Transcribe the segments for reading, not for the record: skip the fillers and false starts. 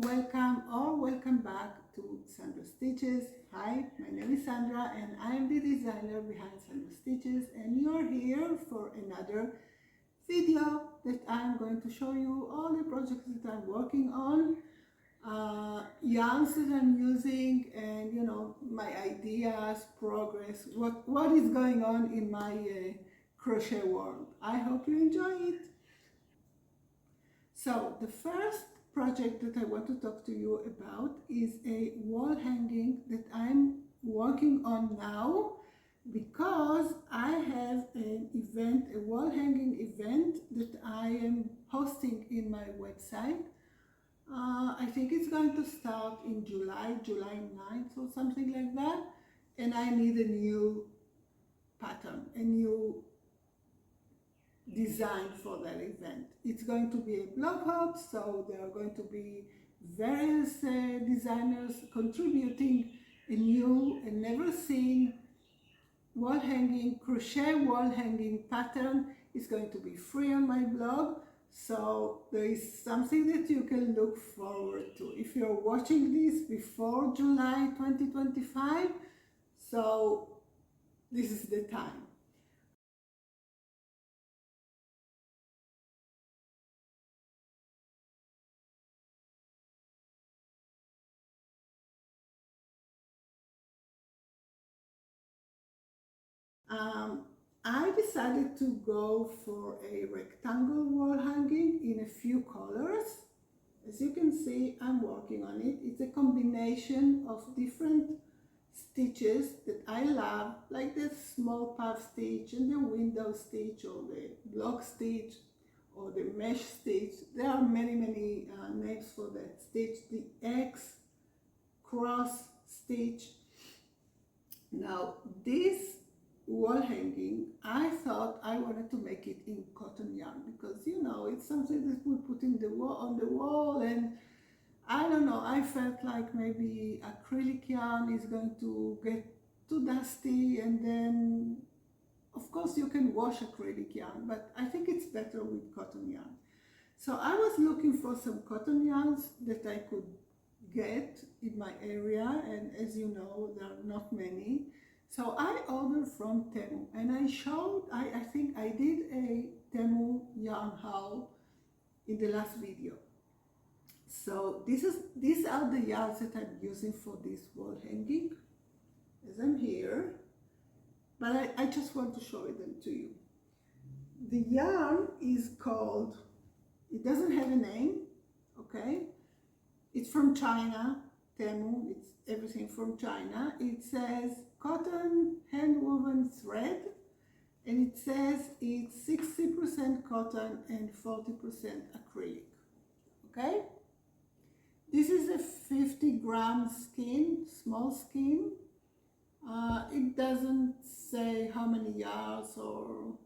welcome or welcome back to Sandra Stitches. Hi, my name is Sandra and I am the designer behind Sandra Stitches, and you're here for another video that I'm going to show you all the projects that I'm working on, yarns that I'm using, and my ideas, progress, what is going on in my crochet world. I hope you enjoy it. So the first project that I want to talk to you about is a wall hanging that I'm working on now, because I have an event, a wall hanging event that I am hosting in my website. I think it's going to start in July 9th or something like that, and I need a new pattern, a new design for that event. It's going to be a blog hop, so there are going to be various designers contributing a new and never seen wall hanging, crochet wall hanging pattern. Is going to be free on my blog, so there is something that you can look forward to if you're watching this before July 2025. So this is the time. I decided to go for a rectangle wall hanging in a few colors. As you can see, I'm working on it. It's a combination of different stitches that I love, like the small puff stitch and the window stitch, or the block stitch, or the mesh stitch. There are many names for that stitch. The X cross stitch. Now this wall hanging, I thought I wanted to make it in cotton yarn, because it's something that we put in the wall, on the wall, and I don't know, I felt like maybe acrylic yarn is going to get too dusty, and then of course you can wash acrylic yarn, but I think it's better with cotton yarn. So I was looking for some cotton yarns that I could get in my area, and as you know, there are not many. So I ordered from Temu, and I think I did a Temu yarn haul in the last video. So these are the yarns that I'm using for this wall hanging, as I'm here, but I just want to show them to you. The yarn is called, it doesn't have a name, okay? It's from China, Temu, it's everything from China. It says cotton hand woven thread, and it says it's 60% cotton and 40% acrylic. Okay, this is a 50-gram skein, small skein. It doesn't say how many yards or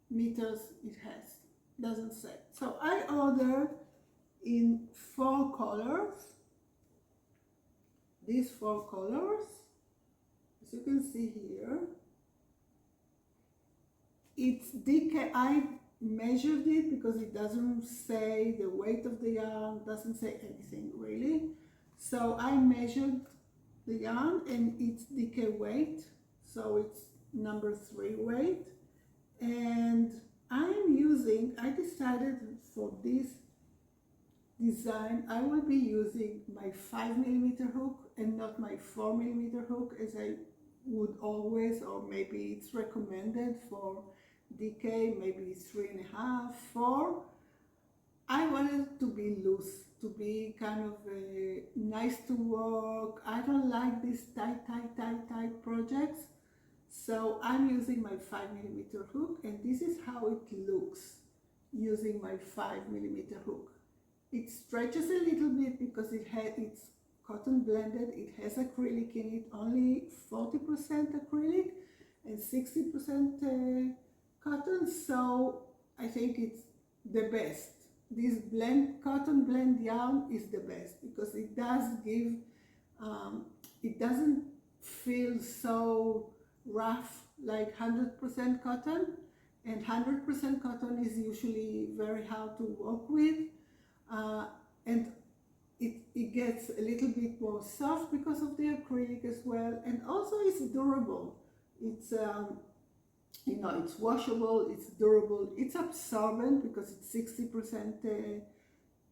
meters it has, doesn't say. So I ordered in 4 colors, these 4 colors. As you can see here, it's DK. I measured it because it doesn't say the weight of the yarn, doesn't say anything really. So I measured the yarn, and it's DK weight, so it's number 3 weight. And I decided for this design I will be using my 5mm hook and not my 4mm hook, as I would always, or maybe it's recommended for DK, maybe 3.5, 4. I wanted it to be loose, to be kind of nice to work. I don't like these tight projects, so I'm using my 5mm hook, and this is how it looks using my 5mm hook. It stretches a little bit because it's cotton blended, it has acrylic in it, only 40% acrylic and 60% cotton, so I think it's the best. This cotton blend yarn is the best, because it does give, it doesn't feel so rough like 100% cotton, and 100% cotton is usually very hard to work with, and it gets a little bit more soft because of the acrylic as well, and also it's durable. It's you know, it's washable, it's durable, it's absorbent because it's 60%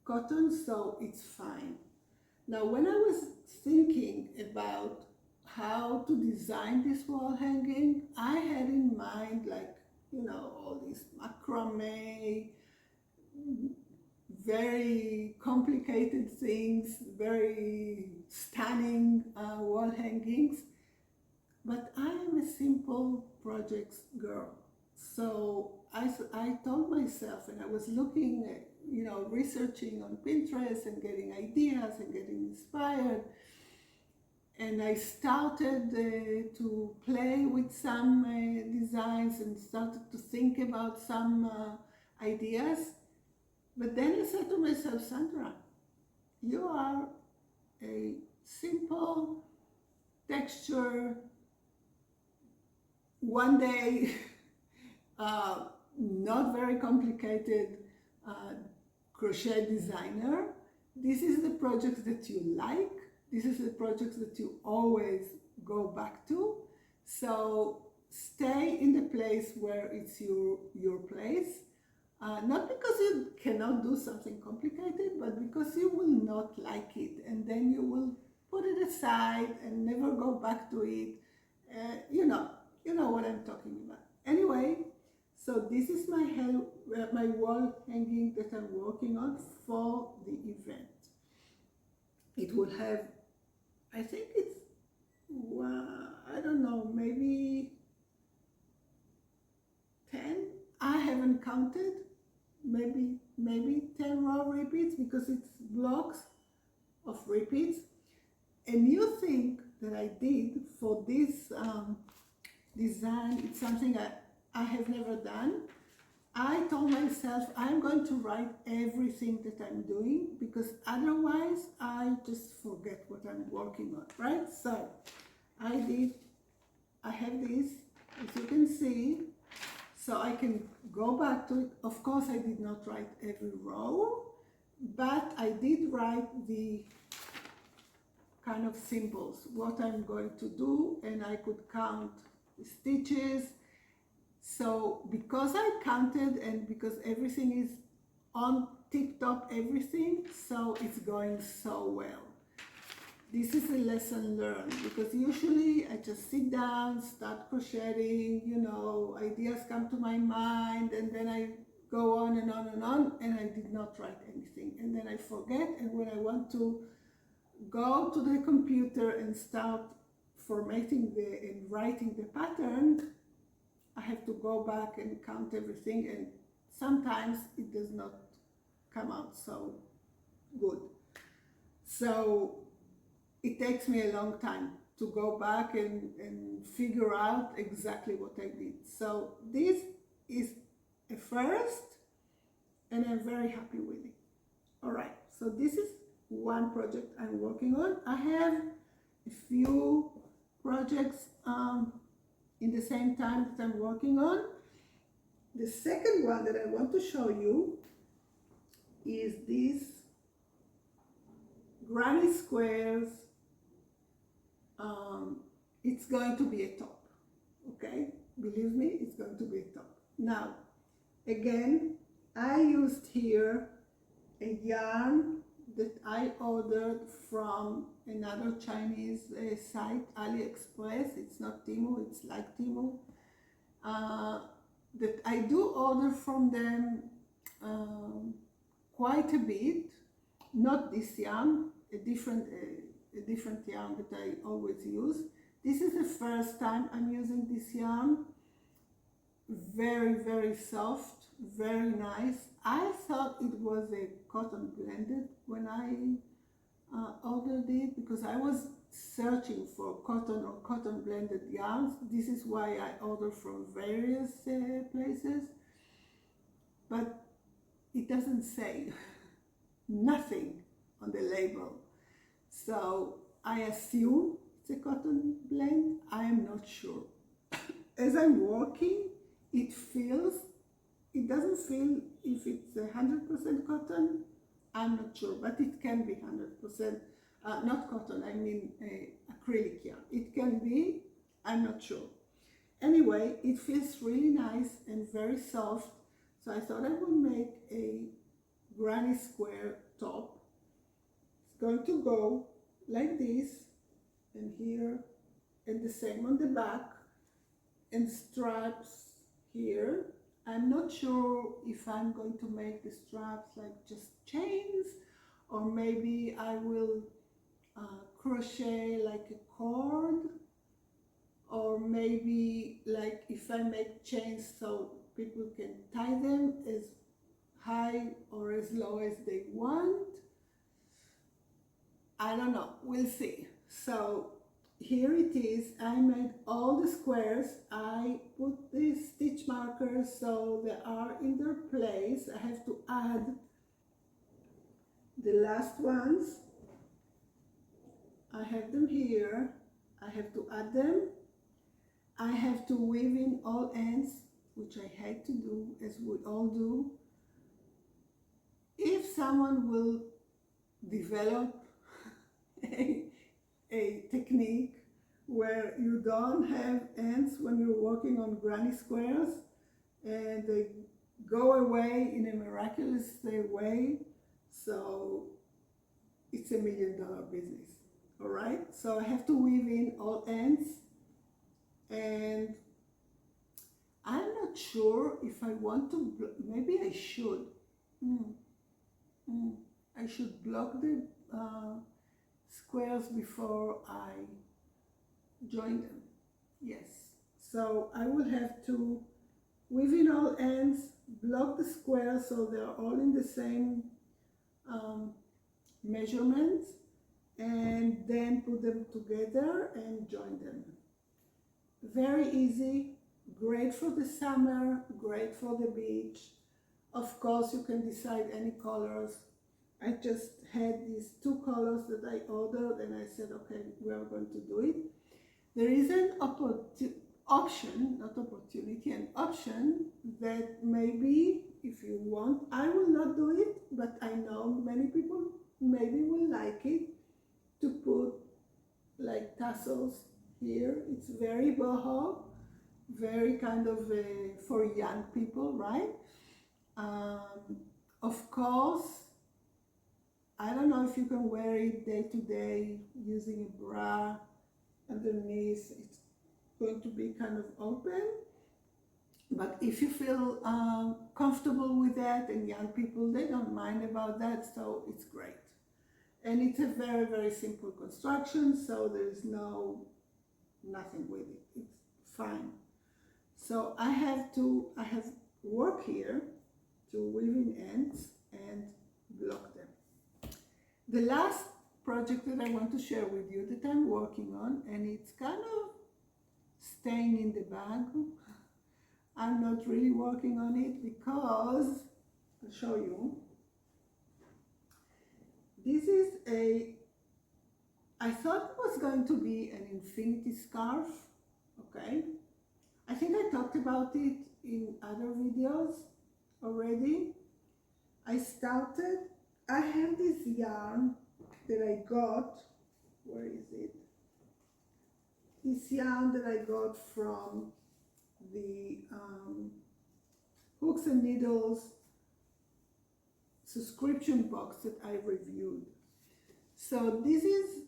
cotton, so it's fine. Now, when I was thinking about how to design this wall hanging, I had in mind, like, you know, all these macrame, very complicated things, very stunning wall hangings. But I am a simple projects girl. So I told myself, and I was looking at, you know, researching on Pinterest and getting ideas and getting inspired. And I started to play with some designs and started to think about some ideas. But then I said to myself, Sandra, you are a simple texture, one day, not very complicated crochet designer. This is the projects that you like. This is the projects that you always go back to. So stay in the place where it's your place. Not because you cannot do something complicated, but because you will not like it, and then you will put it aside and never go back to it. You know what I'm talking about. Anyway, so this is my wall hanging that I'm working on for the event. It will have, I think it's, I don't know, maybe 10. I haven't counted. Maybe 10 row repeats, because it's blocks of repeats. A new thing that I did for this design, it's something I have never done. I told myself I'm going to write everything that I'm doing, because otherwise I just forget what I'm working on, right? So I have this, as you can see, so I can go back to it. Of course, I did not write every row, but I did write the kind of symbols, what I'm going to do, and I could count the stitches. So because I counted and because everything is on tip-top everything, so it's going so well. This is a lesson learned, because usually I just sit down, start crocheting, you know, ideas come to my mind, and then I go on and on and on, and I did not write anything. And then I forget, and when I want to go to the computer and start formatting and writing the pattern, I have to go back and count everything, and sometimes it does not come out so good. So it takes me a long time to go back and figure out exactly what I did. So this is a first, and I'm very happy with it. All right, so this is one project I'm working on. I have a few projects in the same time that I'm working on. The second one that I want to show you is this granny squares. It's going to be a top, okay? Believe me, it's going to be a top. Now, again, I used here a yarn that I ordered from another Chinese site, AliExpress. It's not Temu, it's like Temu. That I do order from them quite a bit. Not this yarn, a different yarn that I always use. This is the first time I'm using this yarn. Very, very soft, very nice. I thought it was a cotton blended when I ordered it, because I was searching for cotton or cotton blended yarns. This is why I order from various places, but it doesn't say nothing on the label. So I assume it's a cotton blend. I am not sure. As I'm working, it doesn't feel if it's 100% cotton I'm not sure, but it can be 100%, not cotton, I mean acrylic yarn. It can be, I'm not sure. Anyway, it feels really nice and very soft, so I thought I would make a granny square top. It's going to go like this, and here, and the same on the back, and straps here. I'm not sure if I'm going to make the straps like just chains, or maybe I will crochet like a cord, or maybe like if I make chains so people can tie them as high or as low as they want. I don't know, we'll see. So here it is. I made all the squares. I put the stitch markers so they are in their place. I have to add the last ones. I have them here. I have to add them. I have to weave in all ends, which I hate to do, as we all do. If someone will develop a technique where you don't have ends when you're working on granny squares and they go away in a miraculous way, so it's $1 million business. All right, so I have to weave in all ends, and I'm not sure if I want to, maybe I should. I should block the squares before I join them. Yes, so I will have to weave in all ends, block the squares so they're all in the same measurements, and then put them together and join them. Very easy, great for the summer, great for the beach. Of course, you can decide any colors. I just had these 2 colors that I ordered, and I said, okay, we are going to do it. There is an option, not opportunity, an option that maybe if you want, I will not do it, but I know many people maybe will like it, to put like tassels here. It's very boho, very kind of for young people, right? Of course, I don't know if you can wear it day to day using a bra underneath. It's going to be kind of open, but if you feel comfortable with that, and young people, they don't mind about that, so it's great. And it's a very, very simple construction, so there's nothing with it. It's fine. So I have work here to weave in ends and block them. The last project that I want to share with you that I'm working on, and it's kind of staying in the bag. I'm not really working on it because, I'll show you. This is I thought it was going to be an infinity scarf, okay? I think I talked about it in other videos already. I have this yarn that I got, where is it? This yarn that I got from the Hooks and Needles subscription box that I reviewed. So this is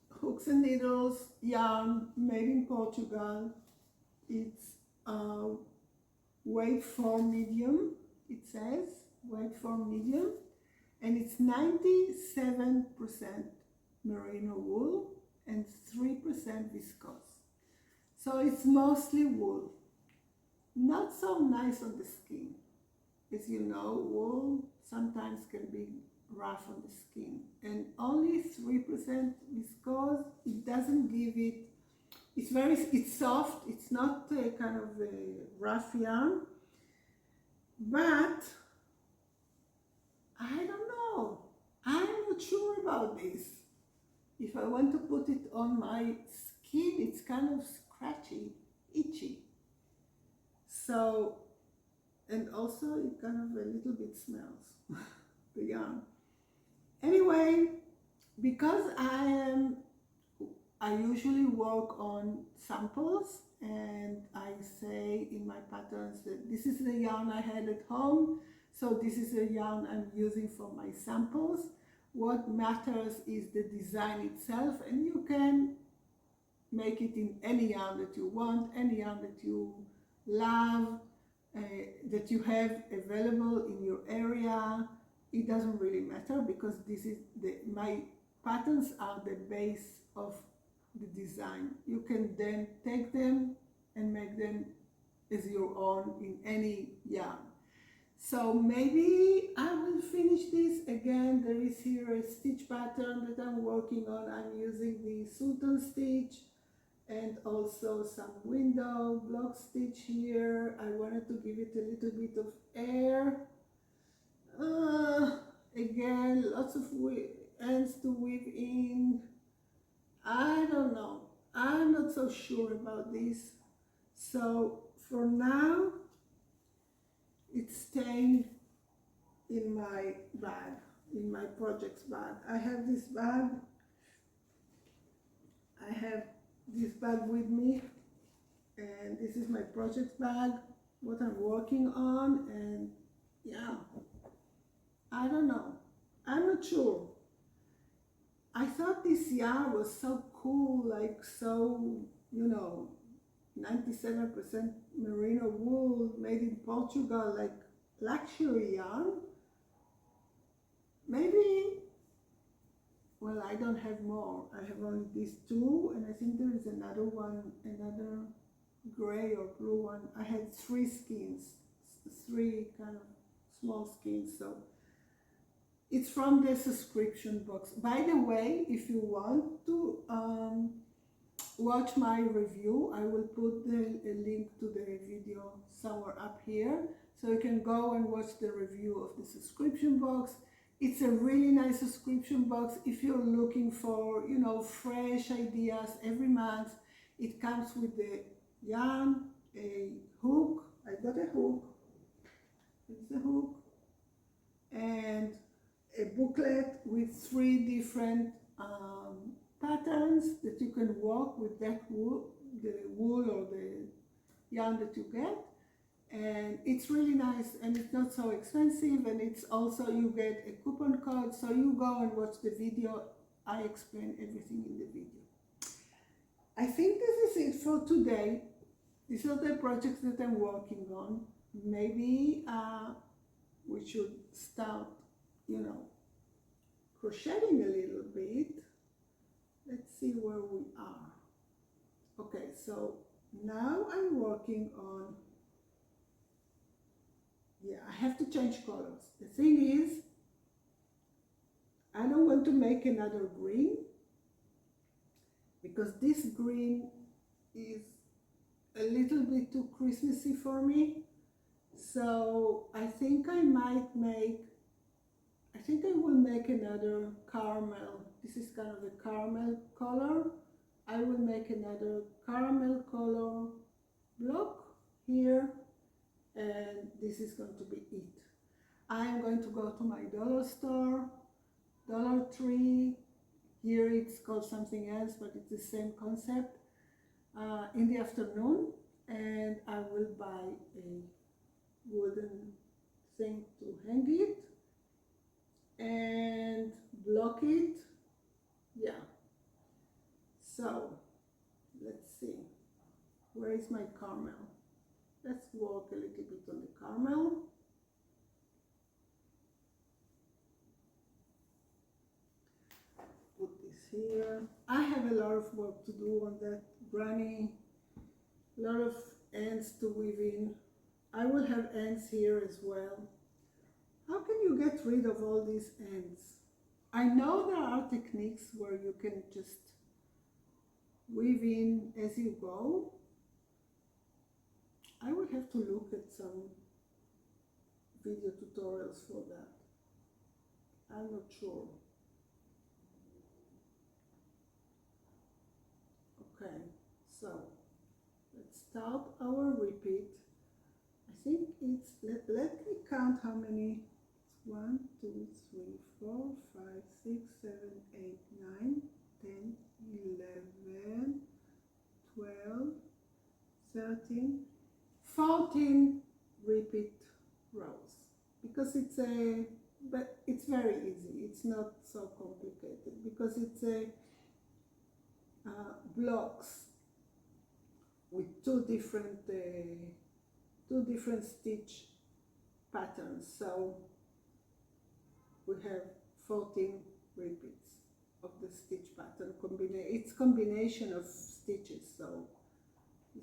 Hooks and Needles yarn made in Portugal. It's weight 4 medium, it says, weight 4 medium, and it's 97% merino wool and 3% viscose. So it's mostly wool. Not so nice on the skin. As you know, wool sometimes can be rough on the skin, and only 3% viscose. It doesn't give it, it's soft, it's not a kind of a rough yarn, but I don't know, I'm not sure about this. If I want to put it on my skin, it's kind of scratchy, itchy. So, and also it kind of a little bit smells. the yarn. Anyway, because I usually work on samples, and I say in my patterns that this is the yarn I had at home, so this is the yarn I'm using for my samples. What matters is the design itself, and you can make it in any yarn that you want, any yarn that you love, that you have available in your area. It doesn't really matter, because this is my patterns are the base of the design. You can then take them and make them as your own in any yarn. So maybe I will finish this. Again, there is here a stitch pattern that I'm working on. I'm using the Sultan stitch and also some window block stitch here. I wanted to give it a little bit of air. Again, lots of ends to weave in. I don't know. I'm not so sure about this. So for now, it's staying in my bag, in my projects bag. I have this bag. I have this bag with me, and this is my projects bag, what I'm working on, and yeah, I don't know. I'm not sure. I thought this yarn was so cool, like so, you know, 97% merino wool made in Portugal, like luxury yarn. Maybe, well, I don't have more. I have only these two, and I think there is another one, another gray or blue one. I had 3 skeins, 3 kind of small skeins, so it's from the subscription box. By the way, if you want to watch my review, I will put a link to the video somewhere up here, so you can go and watch the review of the subscription box. It's a really nice subscription box if you're looking for, you know, fresh ideas every month. It comes with the yarn, a hook. I got a hook. It's the hook, and a booklet with 3 different patterns that you can work with that wool, the wool or the yarn that you get. And it's really nice, and it's not so expensive, and it's also, you get a coupon code, so you go and watch the video. I explain everything in the video. I think this is it for today. These are the projects that I'm working on. Maybe we should start, you know, crocheting a little bit. Let's see where we are. Okay, so now I'm working on, yeah, I have to change colors. The thing is, I don't want to make another green, because this green is a little bit too Christmassy for me. So I think I will make another caramel. This is kind of a caramel color. I will make another caramel color block here, and this is going to be it. I am going to go to my dollar store, Dollar Tree. Here it's called something else, but it's the same concept, in the afternoon, and I will buy a wooden thing to hang it and block it. Yeah, so let's see, where is my caramel? Let's work a little bit on the caramel. Put this here. I have a lot of work to do on that granny, a lot of ends to weave in. I will have ends here as well. How can you get rid of all these ends? I know there are techniques where you can just weave in as you go. I will have to look at some video tutorials for that. I'm not sure. Okay, so let's start our repeat. I think it's, let me count how many, it's 1, 2, 3, 4, 5, 6, 7, 8, 9, 10, 11, 12, 13, 14 repeat rows, because but it's very easy, it's not so complicated, because it's blocks with two different stitch patterns. So we have 14 repeats of the stitch pattern. It's combination of stitches, so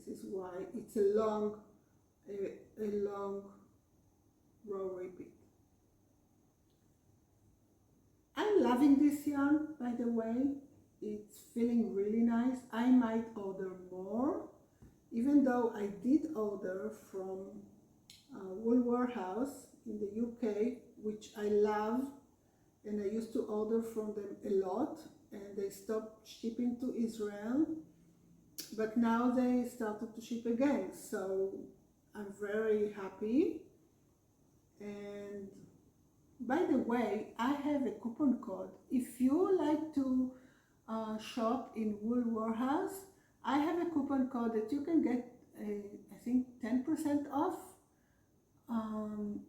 this is why it's a long row repeat. I'm loving this yarn, by the way. It's feeling really nice. I might order more, even though I did order from Wool Warehouse in the UK, which I love, and I used to order from them a lot, and they stopped shipping to Israel, but now they started to ship again, so I'm very happy. And by the way, I have a coupon code. If you like to shop in Wool Warehouse, I have a coupon code that you can get, I think, 10% off.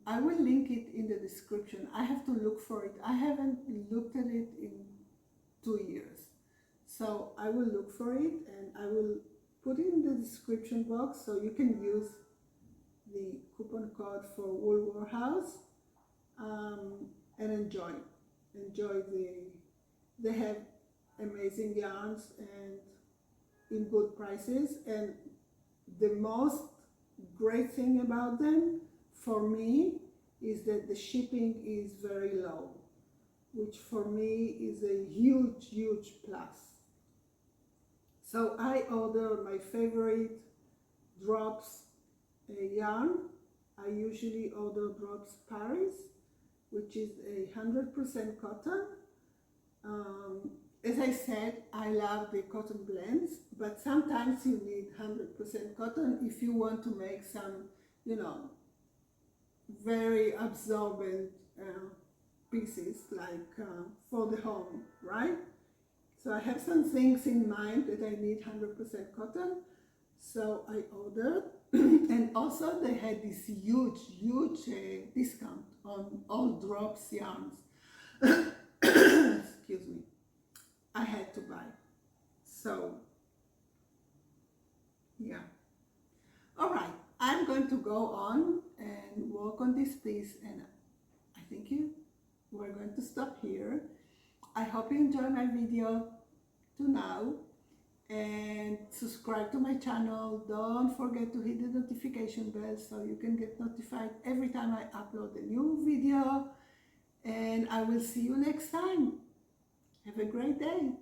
I will link it in the description. I have to look for it. I haven't looked at it in 2 years. So I will look for it and I will put it in the description box so you can use the coupon code for Wool Warehouse and enjoy they have amazing yarns and in good prices. And the most great thing about them for me is that the shipping is very low, which for me is a huge plus. So I ordered my favorite drops yarn. I usually order drops Paris, which is 100% cotton. As I said, I love the cotton blends, but sometimes you need 100% cotton if you want to make some, you know, very absorbent pieces, like for the home, right? So I have some things in mind that I need 100% cotton, so I ordered. And also they had this huge discount on all drops yarns. Excuse me. I had to buy. So yeah. All right, I'm going to go on and work on this piece, and I think we're going to stop here. I hope you enjoy my video to now, and subscribe to my channel. Don't forget to hit the notification bell so you can get notified every time I upload a new video, and I will see you next time. Have a great day.